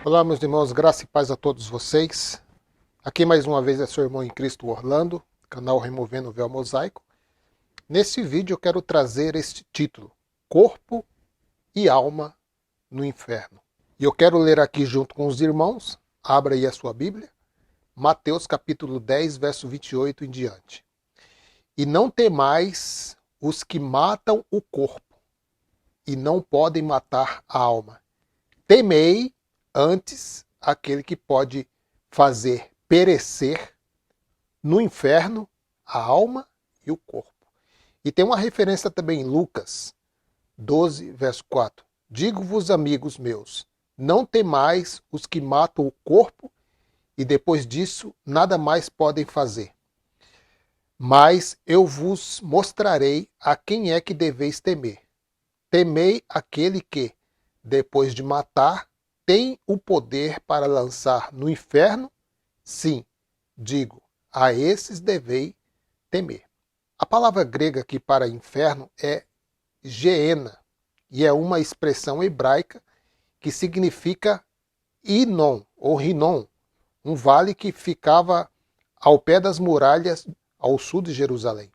Olá, meus irmãos, graça e paz a todos vocês. Aqui mais uma vez é seu irmão em Cristo Orlando, canal Removendo o Véu Mosaico. Nesse vídeo eu quero trazer este título: Corpo e Alma no Inferno. E eu quero ler aqui junto com os irmãos, abra aí a sua Bíblia, Mateus capítulo 10, verso 28 em diante. E não temais os que matam o corpo e não podem matar a alma. Temei antes aquele que pode fazer perecer no inferno a alma e o corpo. E tem uma referência também em Lucas 12, verso 4. Digo-vos, amigos meus, não temais os que matam o corpo e depois disso nada mais podem fazer. Mas eu vos mostrarei a quem é que deveis temer. Temei aquele que, depois de matar, tem o poder para lançar no inferno? Sim, digo, a esses devei temer. A palavra grega aqui para inferno é Geena, e é uma expressão hebraica que significa Inon, ou Rinon, um vale que ficava ao pé das muralhas ao sul de Jerusalém.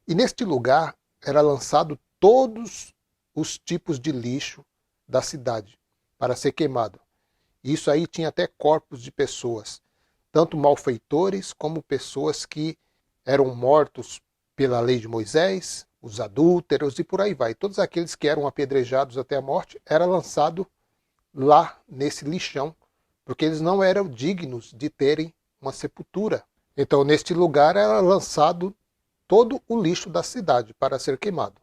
E neste lugar era lançado todos os tipos de lixo da cidade para ser queimado. Isso aí tinha até corpos de pessoas, tanto malfeitores como pessoas que eram mortos pela lei de Moisés, os adúlteros e por aí vai. Todos aqueles que eram apedrejados até a morte era lançado lá nesse lixão, porque eles não eram dignos de terem uma sepultura. Então, neste lugar era lançado todo o lixo da cidade para ser queimado.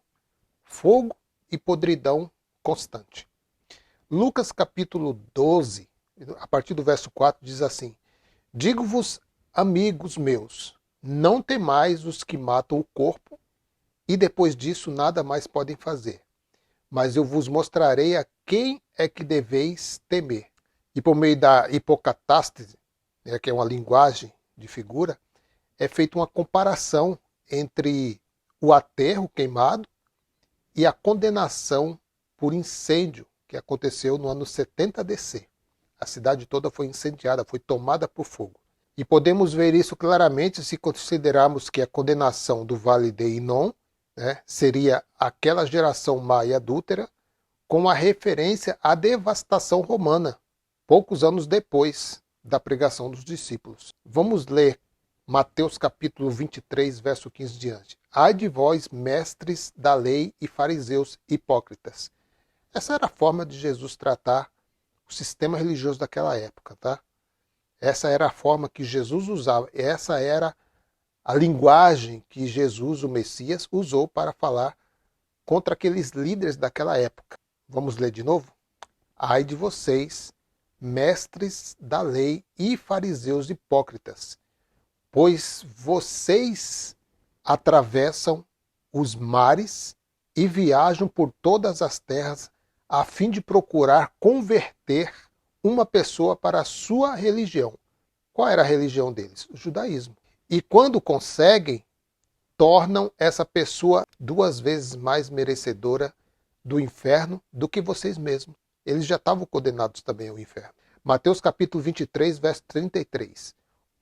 Fogo e podridão constante. Lucas capítulo 12, a partir do verso 4, diz assim: Digo-vos, amigos meus, não temais os que matam o corpo e depois disso nada mais podem fazer. Mas eu vos mostrarei a quem é que deveis temer. E por meio da hipocatástase, que é uma linguagem de figura, é feita uma comparação entre o aterro queimado e a condenação por incêndio que aconteceu no ano 70 DC. A cidade toda foi incendiada, foi tomada por fogo. E podemos ver isso claramente se considerarmos que a condenação do Vale de Inon, seria aquela geração má e adúltera, com a referência à devastação romana, poucos anos depois da pregação dos discípulos. Vamos ler Mateus capítulo 23, verso 15 diante. Ai de vós, mestres da lei e fariseus hipócritas. Essa era a forma de Jesus tratar o sistema religioso daquela época, tá? Essa era a forma que Jesus usava, essa era a linguagem que Jesus, o Messias, usou para falar contra aqueles líderes daquela época. Vamos ler de novo? Ai de vocês, mestres da lei e fariseus hipócritas, pois vocês atravessam os mares e viajam por todas as terras a fim de procurar converter uma pessoa para a sua religião. Qual era a religião deles? O judaísmo. E quando conseguem, tornam essa pessoa 2 vezes mais merecedora do inferno do que vocês mesmos. Eles já estavam condenados também ao inferno. Mateus capítulo 23, verso 33.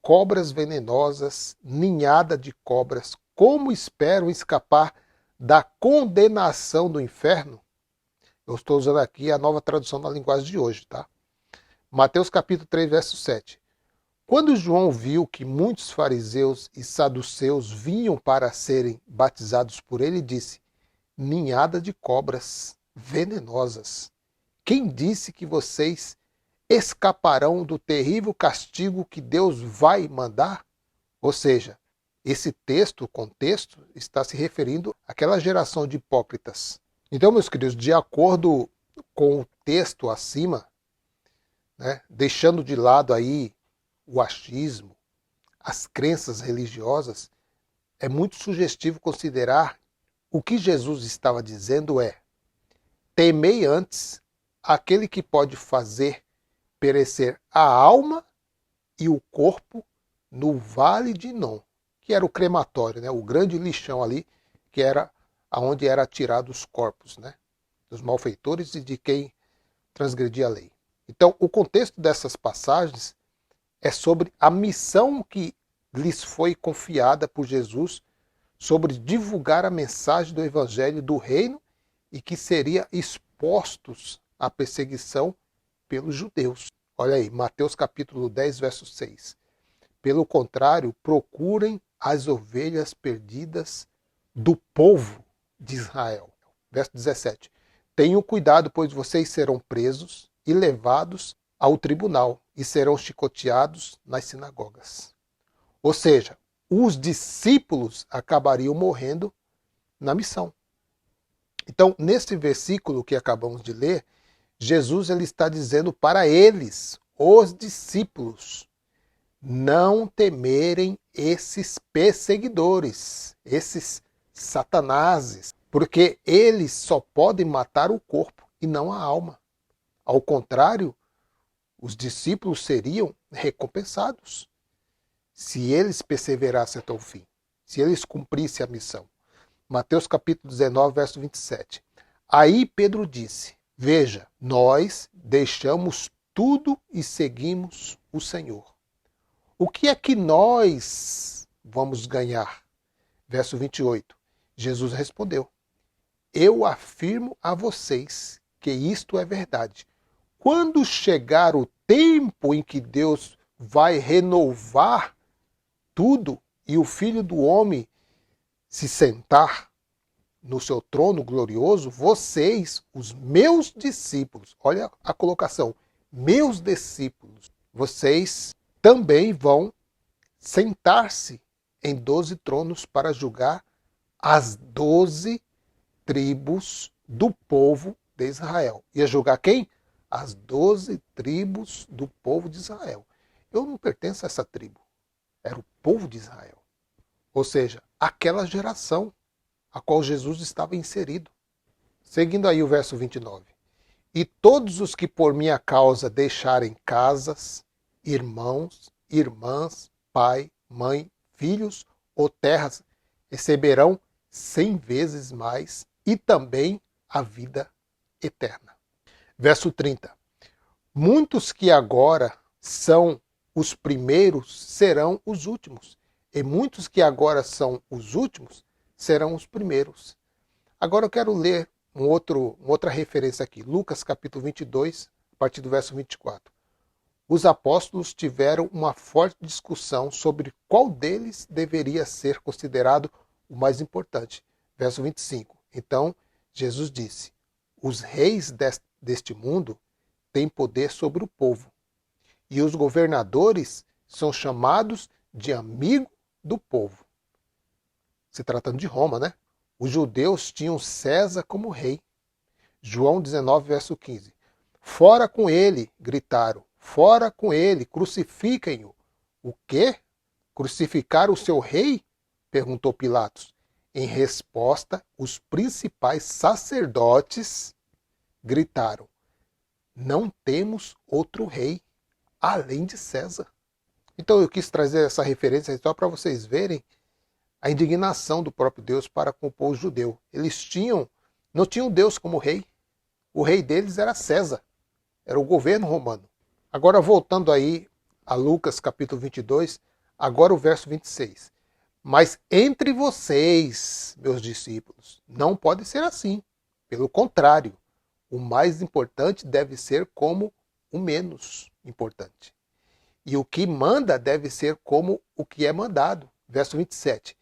Cobras venenosas, ninhada de cobras, como esperam escapar da condenação do inferno? Eu estou usando aqui a nova tradução da linguagem de hoje, tá? Mateus capítulo 3, verso 7. Quando João viu que muitos fariseus e saduceus vinham para serem batizados por ele, disse: ninhada de cobras venenosas. Quem disse que vocês escaparão do terrível castigo que Deus vai mandar? Ou seja, esse texto, o contexto, está se referindo àquela geração de hipócritas. Então, meus queridos, de acordo com o texto acima, deixando de lado aí o achismo, as crenças religiosas, é muito sugestivo considerar o que Jesus estava dizendo é: temei antes aquele que pode fazer perecer a alma e o corpo no Vale de Inom, que era o crematório, o grande lixão ali, que era onde eram atirados os corpos dos malfeitores e de quem transgredia a lei. Então, o contexto dessas passagens é sobre a missão que lhes foi confiada por Jesus sobre divulgar a mensagem do evangelho do reino e que seria expostos à perseguição pelos judeus. Olha aí, Mateus capítulo 10, verso 6. Pelo contrário, procurem as ovelhas perdidas do povo de Israel. Verso 17. Tenham cuidado, pois vocês serão presos e levados ao tribunal e serão chicoteados nas sinagogas. Ou seja, os discípulos acabariam morrendo na missão. Então, nesse versículo que acabamos de ler, Jesus ele está dizendo para eles, os discípulos, não temerem esses perseguidores, esses satanases, porque eles só podem matar o corpo e não a alma. Ao contrário, os discípulos seriam recompensados se eles perseverassem até o fim, se eles cumprissem a missão. Mateus capítulo 19, verso 27. Aí Pedro disse, veja, nós deixamos tudo e seguimos o Senhor. O que é que nós vamos ganhar? Verso 28. Jesus respondeu, eu afirmo a vocês que isto é verdade. Quando chegar o tempo em que Deus vai renovar tudo e o Filho do Homem se sentar no seu trono glorioso, vocês, os meus discípulos, olha a colocação, meus discípulos, vocês também vão sentar-se em 12 tronos para julgar as 12 tribos do povo de Israel. Ia julgar quem? As 12 tribos do povo de Israel. Eu não pertenço a essa tribo. Era o povo de Israel. Ou seja, aquela geração a qual Jesus estava inserido. Seguindo aí o verso 29. E todos os que por minha causa deixarem casas, irmãos, irmãs, pai, mãe, filhos ou terras, receberão 100 vezes mais e também a vida eterna. Verso 30. Muitos que agora são os primeiros serão os últimos, e muitos que agora são os últimos serão os primeiros. Agora eu quero ler uma outra referência aqui, Lucas capítulo 22, a partir do verso 24. Os apóstolos tiveram uma forte discussão sobre qual deles deveria ser considerado o mais importante. Verso 25. Então, Jesus disse, os reis deste mundo têm poder sobre o povo, e os governadores são chamados de amigo do povo. Se tratando de Roma, né? Os judeus tinham César como rei. João 19, verso 15. Fora com ele, gritaram. Fora com ele, crucifiquem-o. O quê? Crucificar o seu rei? Perguntou Pilatos. Em resposta, os principais sacerdotes gritaram, não temos outro rei além de César. Então eu quis trazer essa referência só para vocês verem a indignação do próprio Deus para com o povo judeu. Eles não tinham Deus como rei. O rei deles era César, era o governo romano. Agora voltando aí a Lucas capítulo 22, agora o verso 26. Mas entre vocês, meus discípulos, não pode ser assim. Pelo contrário, o mais importante deve ser como o menos importante. E o que manda deve ser como o que é mandado. Verso 27.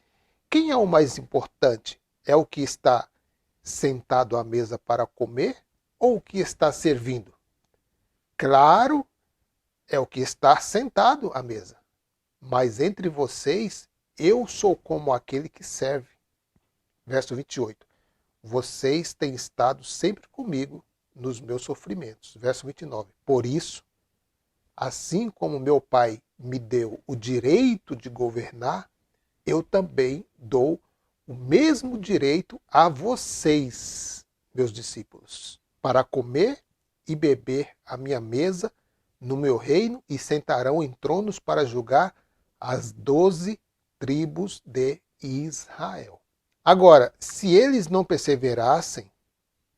Quem é o mais importante? É o que está sentado à mesa para comer ou o que está servindo? Claro, é o que está sentado à mesa. Mas entre vocês, eu sou como aquele que serve. Verso 28. Vocês têm estado sempre comigo nos meus sofrimentos. Verso 29. Por isso, assim como meu Pai me deu o direito de governar, eu também dou o mesmo direito a vocês, meus discípulos, para comer e beber à minha mesa no meu reino e sentarão em tronos para julgar as 12 tribos de Israel. Agora, se eles não perseverassem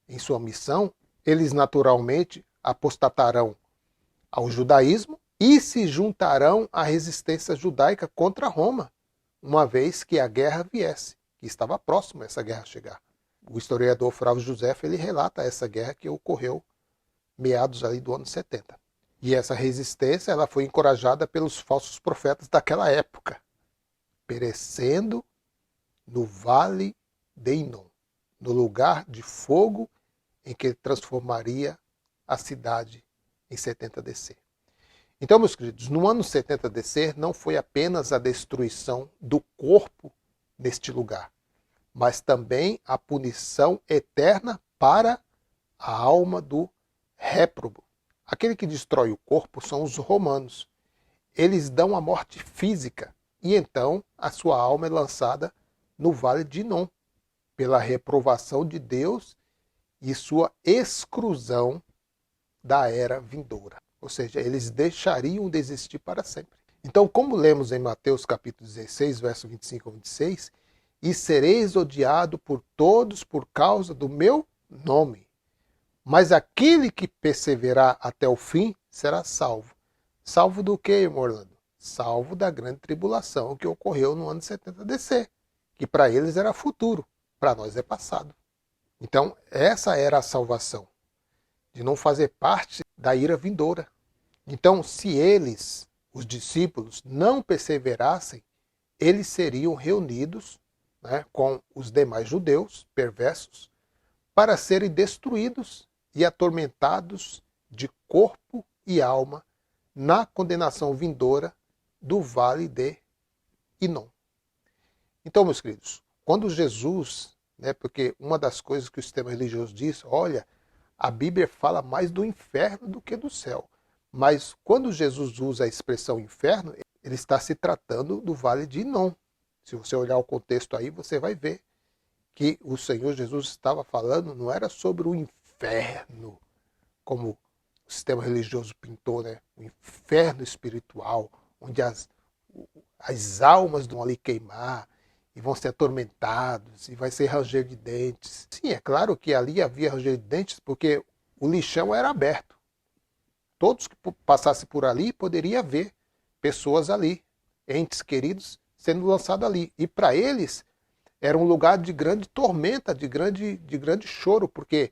em sua missão, eles naturalmente apostatarão ao judaísmo e se juntarão à resistência judaica contra Roma, uma vez que a guerra viesse, que estava próximo essa guerra chegar. O historiador Flávio Josefo ele relata essa guerra que ocorreu meados ali do ano 70. E essa resistência ela foi encorajada pelos falsos profetas daquela época, perecendo no vale de Inom, no lugar de fogo em que ele transformaria a cidade em 70 DC. Então, meus queridos, no ano 70 DC não foi apenas a destruição do corpo neste lugar, mas também a punição eterna para a alma do réprobo. Aquele que destrói o corpo são os romanos. Eles dão a morte física e então a sua alma é lançada no vale de Inom, pela reprovação de Deus e sua exclusão da era vindoura. Ou seja, eles deixariam de existir para sempre. Então, como lemos em Mateus capítulo 16, verso 25 a 26, e sereis odiado por todos por causa do meu nome. Mas aquele que perseverar até o fim será salvo. Salvo do que, irmão Orlando? Salvo da grande tribulação que ocorreu no ano 70 DC, que para eles era futuro, para nós é passado. Então, essa era a salvação, de não fazer parte da ira vindoura. Então, se eles, os discípulos, não perseverassem, eles seriam reunidos, né, com os demais judeus perversos para serem destruídos e atormentados de corpo e alma na condenação vindoura do vale de Inom. Então, meus queridos, quando Jesus, porque uma das coisas que o sistema religioso diz, olha, a Bíblia fala mais do inferno do que do céu. Mas quando Jesus usa a expressão inferno, ele está se tratando do vale de Inom. Se você olhar o contexto aí, você vai ver que o Senhor Jesus estava falando, não era sobre o inferno, como o sistema religioso pintou, né? O inferno espiritual, onde as almas vão ali queimar e vão ser atormentados e vai ser ranger de dentes. Sim, é claro que ali havia ranger de dentes porque o lixão era aberto. Todos que passassem por ali poderiam ver pessoas ali, entes queridos, sendo lançados ali. E para eles era um lugar de grande tormenta, de grande choro, porque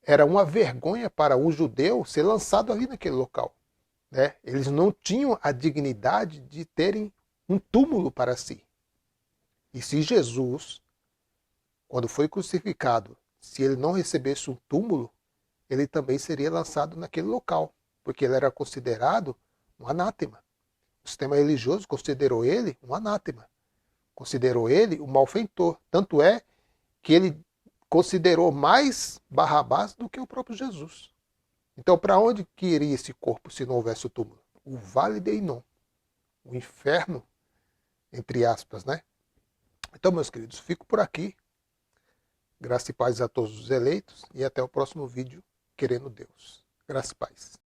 era uma vergonha para um judeu ser lançado ali naquele local. Né? Eles não tinham a dignidade de terem um túmulo para si. E se Jesus, quando foi crucificado, se ele não recebesse um túmulo, ele também seria lançado naquele local, porque ele era considerado um anátema. O sistema religioso considerou ele um anátema, considerou ele um malfeitor. Tanto é que ele considerou mais Barrabás do que o próprio Jesus. Então, para onde que iria esse corpo se não houvesse o túmulo? O vale de Inom, o inferno, entre aspas, né? Então, meus queridos, fico por aqui. Graça e paz a todos os eleitos e até o próximo vídeo, querendo Deus. Graça e paz.